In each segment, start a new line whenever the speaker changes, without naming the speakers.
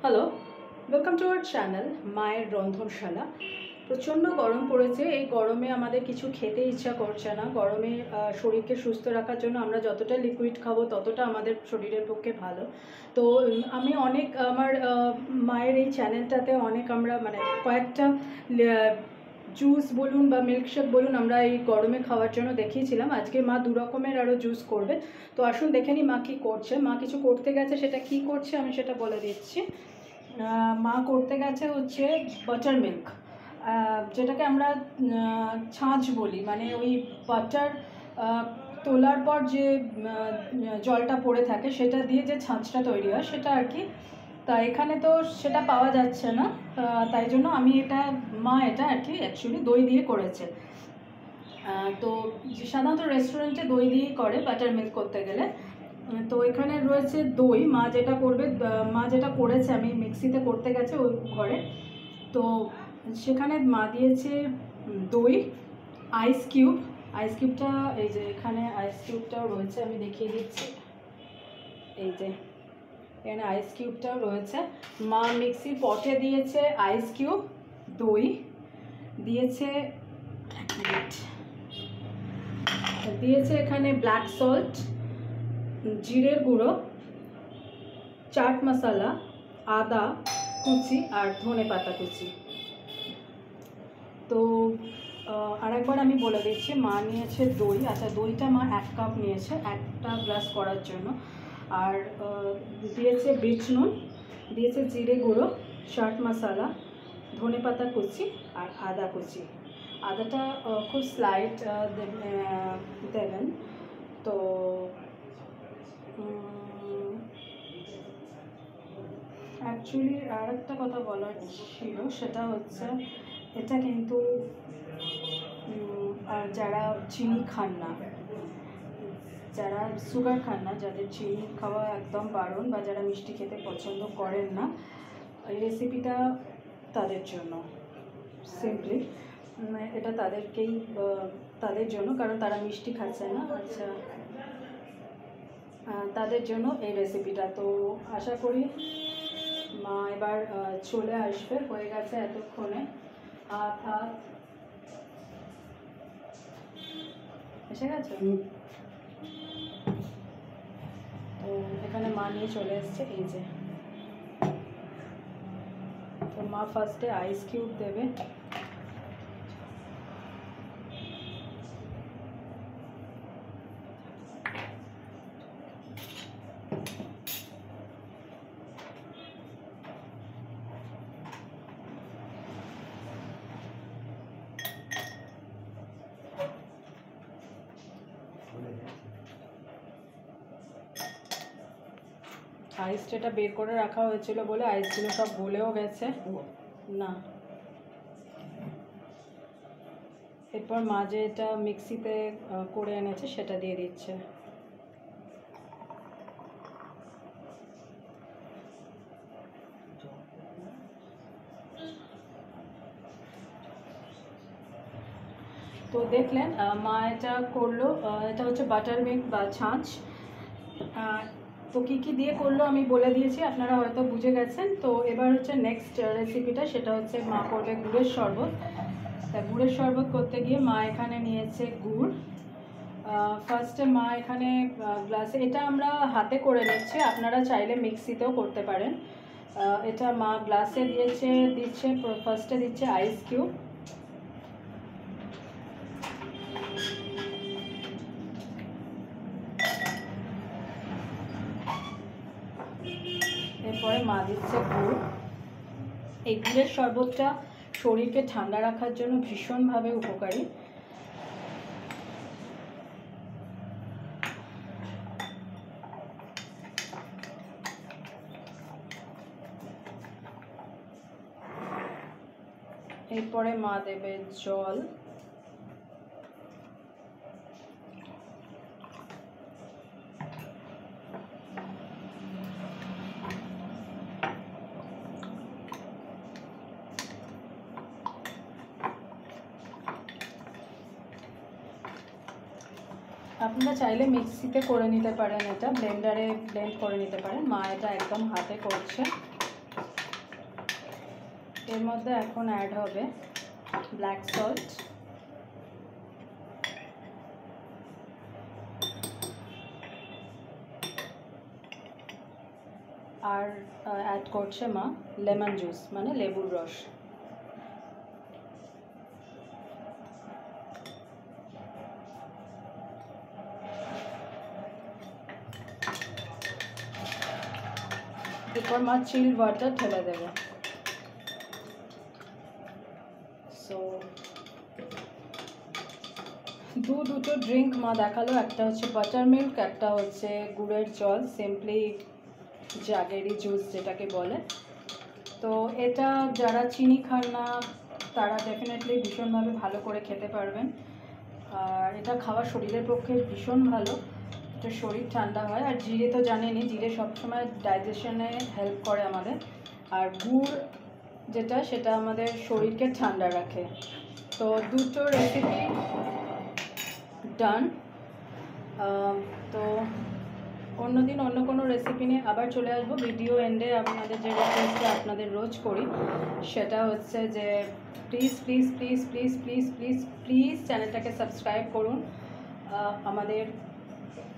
Hello, welcome to our channel মায়ের রন্ধনশালা। প্রচণ্ড গরম পড়েছে। এই গরমে আমাদের কিছু খেতে ইচ্ছা করছে না। গরমে শরীরকে সুস্থ রাখার জন্য আমরা যতটা লিকুইড খাবো ততটা আমাদের শরীরের পক্ষে ভালো। তো আমি অনেক আমার মায়ের এই চ্যানেলটাতে অনেক আমরা কয়েকটা জুস বলুন বা মিল্কশেক বলুন আমরা এই গরমে খাওয়ার জন্য দেখিয়েছিলাম। আজকে মা দু রকমের আরও জুস করবে। তো আসুন দেখে নিই মা কী করছে। মা কিছু করতে গেছে, সেটা কি করছে আমি সেটা বলে দিচ্ছি। মা করতে গেছে হচ্ছে বাটার মিল্ক, যেটাকে আমরা ছাঁচ বলি। মানে ওই বাটার তোলার পর যে জলটা পড়ে থাকে সেটা দিয়ে যে ছাঁচটা তৈরি হয় সেটা আর কি। তা এখানে তো সেটা পাওয়া যাচ্ছে না, তাই জন্য মা এটা আর কি অ্যাকচুয়ালি দই দিয়ে করেছে। তো সাধারণত রেস্টুরেন্টে দই দিয়েই করে বাটার মিল্ক করতে গেলে। তো এখানে রয়েছে দই। মা যেটা করেছে, আমি মিক্সিতে করতে গেছে ওই ঘরে। তো সেখানে মা দিয়েছে দই, আইস কিউবটা এই যে এখানে আইস কিউবটাও রয়েছে, আমি দেখিয়ে দিচ্ছি। এই যে এখানে আইস কিউবটাও রয়েছে। মা মিক্সির পটে দিয়েছে আইস কিউব, দই দিয়েছে এখানে ব্ল্যাক সল্ট, জিরের গুঁড়ো, চাট মশলা, আদা কুচি আর ধনে পাতা কুচি। তো আরেকবার আমি বলে দিচ্ছি, মা নিয়েছে দই। আচ্ছা, দইটা মা 1 কাপ নিয়েছে একটা গ্লাস করার জন্য। আর দিয়েছে বিট নুন, দিয়েছে জিরে গুঁড়ো, চাট মশলা, ধনে পাতা কুচি আর আদা কুচি। আদাটা খুব স্লাইট দেবেন। তো অ্যাকচুয়ালি আর একটা কথা বলার ছিল, সেটা হচ্ছে এটা কিন্তু যারা চিনি খান না, যারা সুগার খান না, যাদের চিনি খাওয়া একদম বারণ বা যারা মিষ্টি খেতে পছন্দ করেন না, এই রেসিপিটা তাদের জন্য। সিম্পলি এটা তাদের জন্য, কারণ তারা মিষ্টি খাচ্ছে না। আচ্ছা, তাদের জন্য এই রেসিপিটা। তো আশা করি মা এবার চলে আসবে, হয়ে গেছে এতক্ষণে হাত এসে গেছে। তো এখানে মা নিয়ে চলে এসছে। এই যে, তো মা ফার্স্টে আইস কিউব দেবে। আইস ট্রেটা বের করে রাখা হয়েছিল বলে আইসগুলো সব গলেও গেছে না। এরপর মা যে এটা মিক্সিতে করে এনেছে সেটা দিয়ে দিচ্ছে। তো দেখলেন মা এটা করলো। এটা হচ্ছে বাটার মিল্ক বা ছাঁচ। তো কী কী দিয়ে করলো আমি বলে দিয়েছি, আপনারা হয়তো বুঝে গেছেন। তো এবার হচ্ছে নেক্সট রেসিপিটা, সেটা হচ্ছে মা করবে গুড়ের শরবত। তা গুড়ের শরবত করতে গিয়ে মা এখানে নিয়েছে গুড়। ফার্স্টে মা এখানে গ্লাসে, এটা আমরা হাতে করে নিচ্ছি, আপনারা চাইলে মিক্সিতেও করতে পারেন। এটা মা গ্লাসে দিচ্ছে ফার্স্টে দিচ্ছে আইস কিউব, এরপরে মা দিচ্ছে গুড়। এই গুড়ের শরবতটা শরীরকে ঠান্ডা রাখার জন্য ভীষণভাবে উপকারী। এরপরে মা দেবে জল। আপনারা চাইলে মিক্সিতে করে নিতে পারেন, এটা ব্লেন্ডারে ব্লেন্ড করে নিতে পারেন। মা এটা একদম হাতে করছে। এর মধ্যে এখন অ্যাড হবে ব্ল্যাক সল্ট, আর অ্যাড করছে মা লেমন জুস মানে লেবুর রস। এরপর মা চিল্ড ওয়াটার ঢেলে দেবে। সো দুটো ড্রিঙ্ক মা দেখালো, একটা হচ্ছে বাটার মিল্ক, একটা হচ্ছে গুড়ের জল, সিম্পলি জাগেরি জুস যেটাকে বলে। তো এটা যারা চিনি খান না তারা ডেফিনেটলি ভীষণভাবে ভালো করে খেতে পারবেন। আর এটা খাওয়া শরীরের পক্ষে ভীষণ ভালো, এটা শরীর ঠান্ডা হয়। আর জিরে তো জানেনই, জিরে সবসময় ডাইজেশনে হেল্প করে আমাদের। আর গুড় যেটা সেটা আমাদের শরীরকে ঠান্ডা রাখে। তো দুটো রেসিপি ডান। তো অন্যদিন অন্য কোনো রেসিপি নিয়ে আবার চলে আসবো। ভিডিও এন্ডে আপনাদের যে রিকোয়েস্টটা আপনাদের রোজ করি সেটা হচ্ছে যে please please please please please please please চ্যানেলটাকে সাবস্ক্রাইব করুন, আমাদের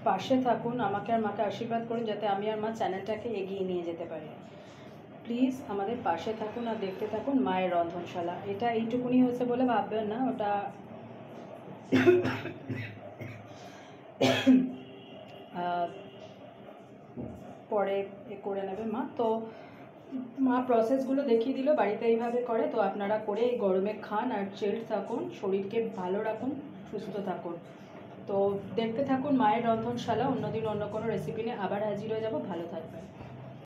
পাশে থাকুন, আমাকে আর মাকে আশীর্বাদ করুন যাতে আমি আর মা চ্যানেলটাকে এগিয়ে নিয়ে যেতে পারি। প্লিজ আমাদের পাশে থাকুন আর দেখতে থাকুন মায়ের রন্ধনশালা। এটা এইটুকুনি হচ্ছে বলে ভাববেন না, ওটা পরে করে নেবে মা। তো মা প্রসেসগুলো দেখিয়ে দিল, বাড়িতে এইভাবে করে। তো আপনারা করে এই গরমে খান আর চিল্ড থাকুন, শরীরকে ভালো রাখুন, সুস্থ থাকুন। তো দেখতে থাকুন মায়ের রন্ধনশালা। অন্যদিন অন্য কোনো রেসিপি নিয়ে আবার হাজির হয়ে যাব। ভালো থাকবেন।